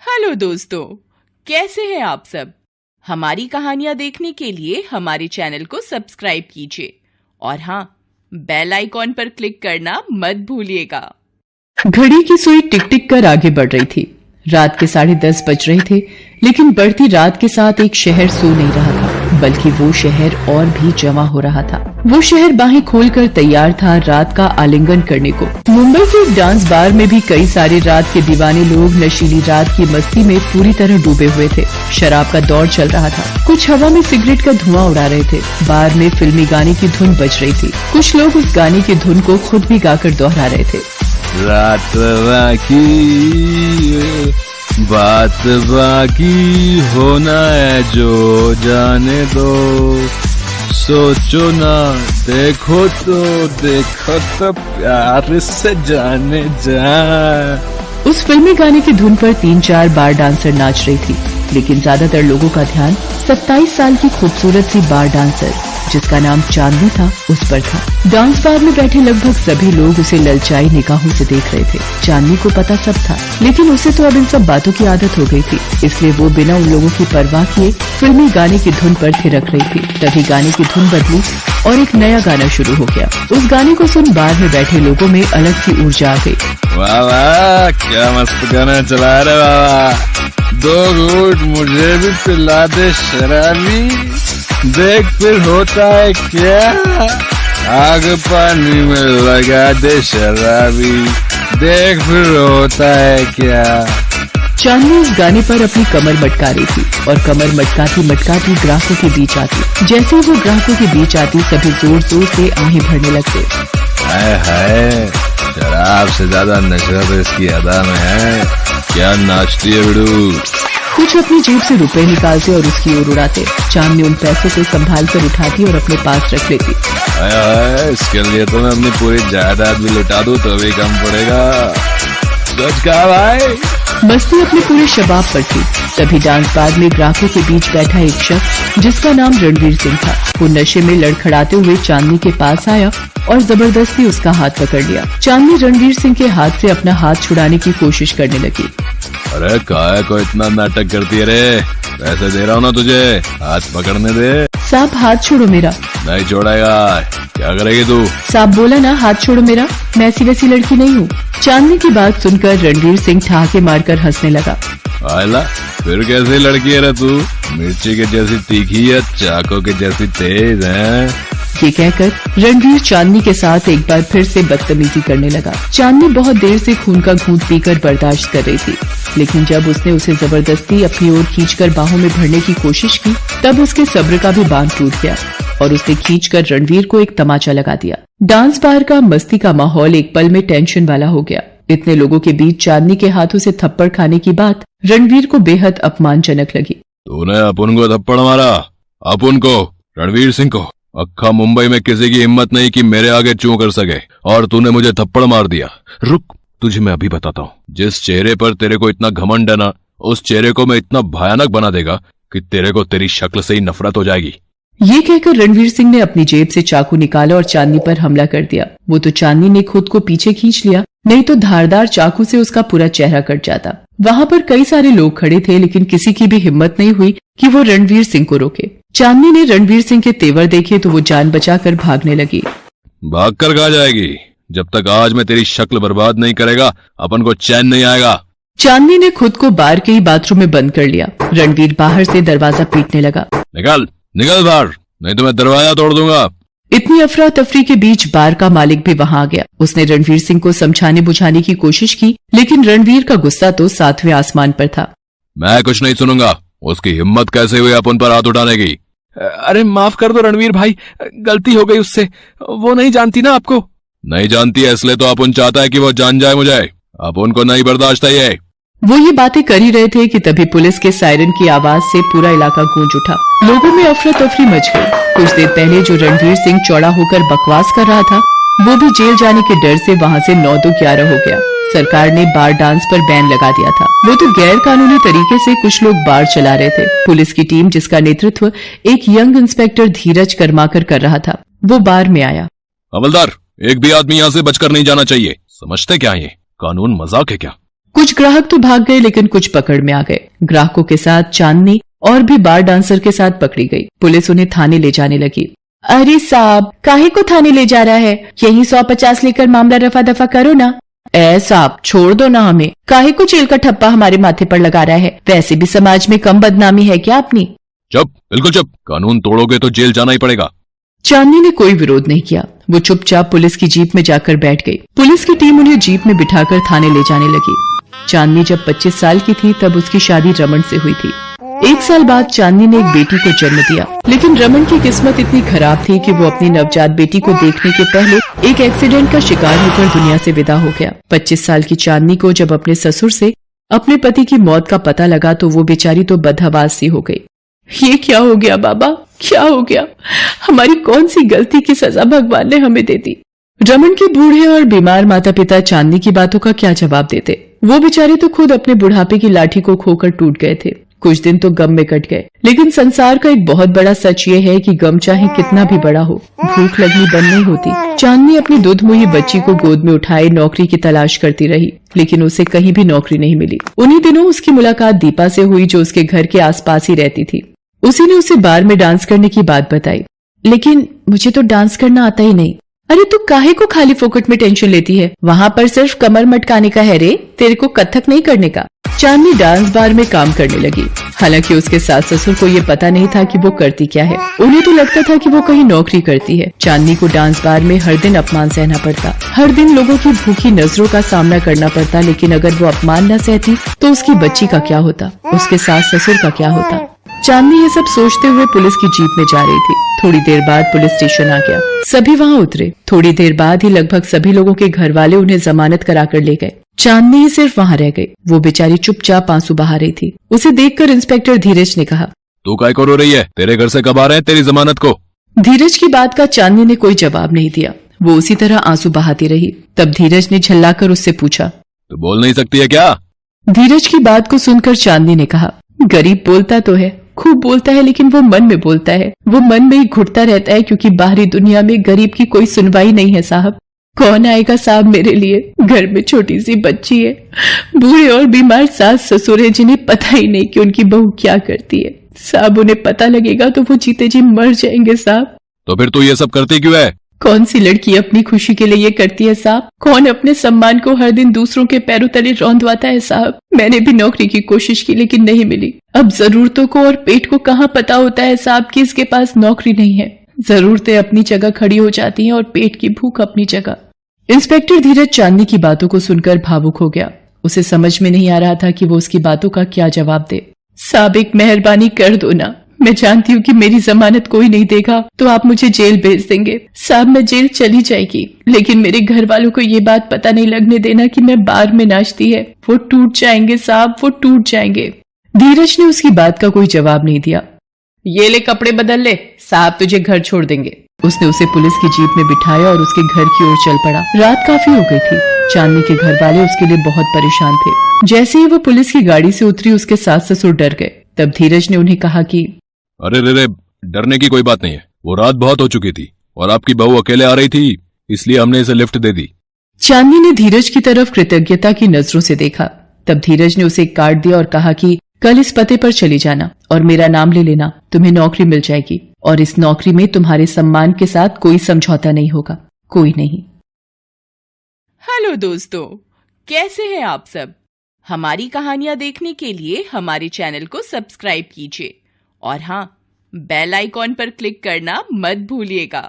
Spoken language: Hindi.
हेलो दोस्तों, कैसे हैं आप सब। हमारी कहानियां देखने के लिए हमारे चैनल को सब्सक्राइब कीजिए और हाँ, बेल आइकॉन पर क्लिक करना मत भूलिएगा। घड़ी की सुई टिक टिक कर आगे बढ़ रही थी। रात के 10:30 बज रहे थे, लेकिन बढ़ती रात के साथ एक शहर सो नहीं रहा था, बल्कि वो शहर और भी जमा हो रहा था। वो शहर बाहें खोलकर तैयार था रात का आलिंगन करने को। मुंबई के एक डांस बार में भी कई सारे रात के दीवाने लोग नशीली रात की मस्ती में पूरी तरह डूबे हुए थे। शराब का दौर चल रहा था। कुछ हवा में सिगरेट का धुआं उड़ा रहे थे। बार में फिल्मी गाने की धुन बज रही थी। कुछ लोग उस गाने की धुन को खुद भी गाकर दोहरा रहे थे। रात बात बाकी होना है जो जाने दो, सोचो ना देखो तो प्यार से जाने जा। उस फिल्मी गाने की धुन पर 3-4 बार डांसर नाच रही थी, लेकिन ज्यादातर लोगों का ध्यान 27 साल की खूबसूरत सी बार डांसर, जिसका नाम चांदनी था, उस पर था। डांस बार में बैठे लगभग सभी लोग उसे ललचाई निगाहों से देख रहे थे। चांदनी को पता सब था, लेकिन उसे तो अब इन सब बातों की आदत हो गई थी, इसलिए वो बिना उन लोगों की परवाह किए फिल्मी गाने की धुन पर थिरक रही थी। तभी गाने की धुन बदली और एक नया गाना शुरू हो गया। उस गाने को सुन बार में बैठे लोगों में अलग सी ऊर्जा आ गई। वाह वाह, क्या मस्त गाना चला रहे बाबा। 2 घूंट मुझे भी पिला दे शराबी, देख फिर होता है क्या, आग पानी में लगा दे शराबी, देख फिर होता है क्या। चांदनी उस गाने पर अपनी कमर मटका रही थी और कमर मटकाती मटकाती ग्राहकों के बीच आती। जैसे ही वो ग्राहकों के बीच आती, सभी जोर जोर से आहें भरने लगते। हाय हाय, शराब से ज्यादा नशा तो इसकी अदा में है। क्या नाचती है बिड़ू। कुछ अपनी जेब से रुपए निकालते और उसकी ओर उड़ाते। चांदनी उन पैसों को संभाल कर उठाती और अपने पास रख लेती। इसके लिए तो मैं अपनी पूरी जायदाद भी लुटा दूं तो भी कम पड़ेगा। सच कहा भाई। मस्ती अपने पूरे शबाब पर थी। तभी डांस बार में ग्राहकों के बीच बैठा एक शख्स, जिसका नाम रणवीर सिंह था, वो नशे में लड़खड़ाते हुए चांदनी के पास आया और जबरदस्ती उसका हाथ पकड़ लिया। चांदनी रणवीर सिंह के हाथ से अपना हाथ छुड़ाने की कोशिश करने लगी। अरे काहे को इतना नाटक करती है रे, पैसे दे रहा हूँ ना तुझे, हाथ पकड़ने दे। साहब हाथ छोड़ो मेरा। नहीं छोड़ेगा, क्या करेगी तू। साहब बोला ना हाथ छोड़ो मेरा, मैं ऐसी वैसी लड़की नहीं हूँ। चांदनी की बात सुनकर रणवीर सिंह ठहाके मारकर हंसने लगा। आला, फिर कैसी लड़की है रे तू, मिर्ची के जैसी तीखी है, चाकू के जैसी तेज है। ये कहकर रणवीर चांदनी के साथ एक बार फिर से बदतमीजी करने लगा। चांदनी बहुत देर से खून का घूंट पीकर बर्दाश्त कर रही थी, लेकिन जब उसने उसे जबरदस्ती अपनी ओर खींचकर बाहों में भरने की कोशिश की, तब उसके सब्र का भी बांध टूट गया और उसने खींचकर रणवीर को एक तमाचा लगा दिया। डांस बार का मस्ती का माहौल एक पल में टेंशन वाला हो गया। इतने लोगों के बीच चांदनी के हाथों से थप्पड़ खाने की बात रणवीर को बेहद अपमानजनक लगी। तूने अपुन को थप्पड़ मारा, अपुन को, रणवीर सिंह को। अक्खा मुंबई में किसी की हिम्मत नहीं कि मेरे आगे चूं कर सके, और तूने मुझे थप्पड़ मार दिया। रुक, तुझे मैं अभी बताता हूँ। जिस चेहरे पर तेरे को इतना घमंड है ना, उस चेहरे को मैं इतना भयानक बना देगा कि तेरे को तेरी शक्ल से ही नफरत हो जाएगी। ये कहकर रणवीर सिंह ने अपनी जेब से चाकू निकाला और चांदनी पर हमला कर दिया। वो तो चांदनी ने खुद को पीछे खींच लिया, नहीं तो धारदार चाकू से उसका पूरा चेहरा कट जाता। वहाँ पर कई सारे लोग खड़े थे, लेकिन किसी की भी हिम्मत नहीं हुई कि वो रणवीर सिंह को रोके। चांदनी ने रणवीर सिंह के तेवर देखे तो वो जान बचाकर भागने लगी। भागकर कहाँ जाएगी, जब तक आज मैं तेरी शक्ल बर्बाद नहीं करेगा अपन को चैन नहीं आएगा। चांदनी ने खुद को बार के ही बाथरूम में बंद कर लिया। रणवीर बाहर से दरवाजा पीटने लगा। निकल निकल बाहर, नहीं तो मैं दरवाजा तोड़ दूंगा। इतनी अफरा तफरी के बीच बार का मालिक भी वहां आ गया। उसने रणवीर सिंह को समझाने बुझाने की कोशिश की, लेकिन रणवीर का गुस्सा तो 7वें आसमान पर था। मैं कुछ नहीं सुनूंगा, उसकी हिम्मत कैसे हुई अपन पर हाथ उठाने की। अरे माफ कर दो रणवीर भाई, गलती हो गई उससे, वो नहीं जानती ना आपको। नहीं जानती है, इसलिए तो अपन चाहता है कि वो जान जाए मुझे। अपन को नहीं बर्दाश्त है ये। वो ये बातें कर ही रहे थे कि तभी पुलिस के सायरन की आवाज से पूरा इलाका गूंज उठा। लोगों में अफरा तफरी मच गई। कुछ देर पहले जो रणवीर सिंह चौड़ा होकर बकवास कर रहा था, वो भी जेल जाने के डर से वहाँ से 9-2-11 हो गया। सरकार ने बार डांस पर बैन लगा दिया था। वो तो गैर कानूनी तरीके से कुछ लोग बार चला रहे थे। पुलिस की टीम, जिसका नेतृत्व एक यंग इंस्पेक्टर धीरज कर्माकर कर रहा था, वो बार में आया। हवलदार, एक भी आदमी यहाँ से बचकर नहीं जाना चाहिए। समझते क्या ये कानून मजाक है क्या? कुछ ग्राहक तो भाग गए लेकिन कुछ पकड़ में आ गए। ग्राहकों के साथ चांदनी और भी बार डांसर के साथ पकड़ी गई। पुलिस उन्हें थाने ले जाने लगी। अरे साहब, काहे को थाने ले जा रहा है? यही 150 लेकर मामला रफा दफा करो ना। ए साहब, छोड़ दो ना हमें, काहे को जेल का ठप्पा हमारे माथे पर लगा रहा है? वैसे भी समाज में कम बदनामी है क्या अपनी? चुप, बिल्कुल चुप। कानून तोड़ोगे तो जेल जाना ही पड़ेगा। चांदनी ने कोई विरोध नहीं किया। वो चुपचाप पुलिस की जीप में जाकर बैठ गई। पुलिस की टीम उन्हें जीप में बिठाकर थाने ले जाने लगी। चांदनी जब 25 साल की थी तब उसकी शादी रमन से हुई थी। 1 साल बाद चांदनी ने एक बेटी को जन्म दिया, लेकिन रमन की किस्मत इतनी खराब थी कि वो अपनी नवजात बेटी को देखने के पहले एक एक्सीडेंट का शिकार होकर दुनिया से विदा हो गया। 25 साल की चांदनी को जब अपने ससुर से अपने पति की मौत का पता लगा तो वो बेचारी तो बदहवास सी हो गई। ये क्या हो गया बाबा, क्या हो गया? हमारी कौन सी गलती की सजा भगवान ने हमें दे दी? रमन के बूढ़े और बीमार माता पिता चांदनी की बातों का क्या जवाब देते? वो बेचारे तो खुद अपने बुढ़ापे की लाठी को खोकर टूट गए थे। कुछ दिन तो गम में कट गए, लेकिन संसार का एक बहुत बड़ा सच ये है कि गम चाहे कितना भी बड़ा हो, भूख लगनी बंद नहीं होती। चांदनी अपनी दूधमुही बच्ची को गोद में उठाए नौकरी की तलाश करती रही, लेकिन उसे कहीं भी नौकरी नहीं मिली। उन्हीं दिनों उसकी मुलाकात दीपा से हुई, जो उसके घर के आसपास ही रहती थी। उसी ने उसे बार में डांस करने की बात बताई। लेकिन मुझे तो डांस करना आता ही नहीं। अरे तू काहे को खाली फोकट में टेंशन लेती है? वहाँ पर सिर्फ कमर मटकाने का है रे, तेरे को कथक नहीं करने का। चांदनी डांस बार में काम करने लगी। हालांकि उसके सास ससुर को ये पता नहीं था कि वो करती क्या है। उन्हें तो लगता था कि वो कहीं नौकरी करती है। चांदनी को डांस बार में हर दिन अपमान सहना पड़ता, हर दिन लोगों की भूखी नजरों का सामना करना पड़ता। लेकिन अगर वो अपमान न सहती तो उसकी बच्ची का क्या होता, उसके सास ससुर का क्या होता? चांदनी ये सब सोचते हुए पुलिस की जीप में जा रही थी। थोड़ी देर बाद पुलिस स्टेशन आ गया। सभी वहाँ उतरे। थोड़ी देर बाद ही लगभग सभी लोगों के घर वाले उन्हें जमानत कराकर ले गए। चांदनी ही सिर्फ वहाँ रह गई। वो बेचारी चुपचाप आंसू बहा रही थी। उसे देखकर इंस्पेक्टर धीरज ने कहा, तू काय को रो रही है? तेरे घर से कब आ रहे हैं तेरी जमानत को? धीरज की बात का चांदनी ने कोई जवाब नहीं दिया। वो उसी तरह आंसू बहाती रही। तब धीरज ने झल्लाकर उससे पूछा, तू बोल नहीं सकती है क्या? धीरज की बात को सुनकर चांदनी ने कहा, गरीब बोलता तो है, खूब बोलता है, लेकिन वो मन में बोलता है। वो मन में ही घुटता रहता है, क्योंकि बाहरी दुनिया में गरीब की कोई सुनवाई नहीं है साहब। कौन आएगा साहब मेरे लिए? घर में छोटी सी बच्ची है, बूढ़े और बीमार सास ससुर है, जिन्हें पता ही नहीं कि उनकी बहू क्या करती है। साहब उन्हें पता लगेगा तो वो जीते जी मर जाएंगे साहब। तो फिर तू ये सब करती क्यों है? कौन सी लड़की अपनी खुशी के लिए ये करती है साहब? कौन अपने सम्मान को हर दिन दूसरों के पैरों तले रौंदवाता है साहब? मैंने भी नौकरी की कोशिश की लेकिन नहीं मिली। अब जरूरतों को और पेट को कहाँ पता होता है साहब कि इसके पास नौकरी नहीं है। जरूरतें अपनी जगह खड़ी हो जाती हैं और पेट की भूख अपनी जगह। इंस्पेक्टर धीरज चांदनी की बातों को सुनकर भावुक हो गया। उसे समझ में नहीं आ रहा था कि वो उसकी बातों का क्या जवाब दे। साहब एक मेहरबानी कर दो ना, मैं जानती हूँ कि मेरी जमानत कोई नहीं देगा तो आप मुझे जेल भेज देंगे। साहब मैं जेल चली जाएगी, लेकिन मेरे घर वालों को ये बात पता नहीं लगने देना कि मैं बार में नाचती है। वो टूट जाएंगे साहब, वो टूट जाएंगे। धीरज ने उसकी बात का कोई जवाब नहीं दिया। ये ले कपड़े बदल ले, साहब तुझे घर छोड़ देंगे। उसने उसे पुलिस की जीप में बिठाया और उसके घर की ओर चल पड़ा। रात काफी हो गई थी। चांदनी के घर वाले उसके लिए बहुत परेशान थे। जैसे ही वो पुलिस की गाड़ी से उतरी उसके सास ससुर डर गए। तब धीरज ने उन्हें कहा कि अरे रे, डरने की कोई बात नहीं है। वो रात बहुत हो चुकी थी और आपकी बहू अकेले आ रही थी, इसलिए हमने इसे लिफ्ट दे दी। चांदनी ने धीरज की तरफ कृतज्ञता की नजरों से देखा। तब धीरज ने उसे एक कार्ड दिया और कहा कि कल इस पते पर चली जाना और मेरा नाम ले लेना, तुम्हें नौकरी मिल जाएगी और इस नौकरी में तुम्हारे सम्मान के साथ कोई समझौता नहीं होगा, कोई नहीं। हेलो दोस्तों, कैसे हैं आप सब? हमारी कहानियां देखने के लिए हमारे चैनल को सब्सक्राइब कीजिए और हाँ, बेल आइकॉन पर क्लिक करना मत भूलिएगा।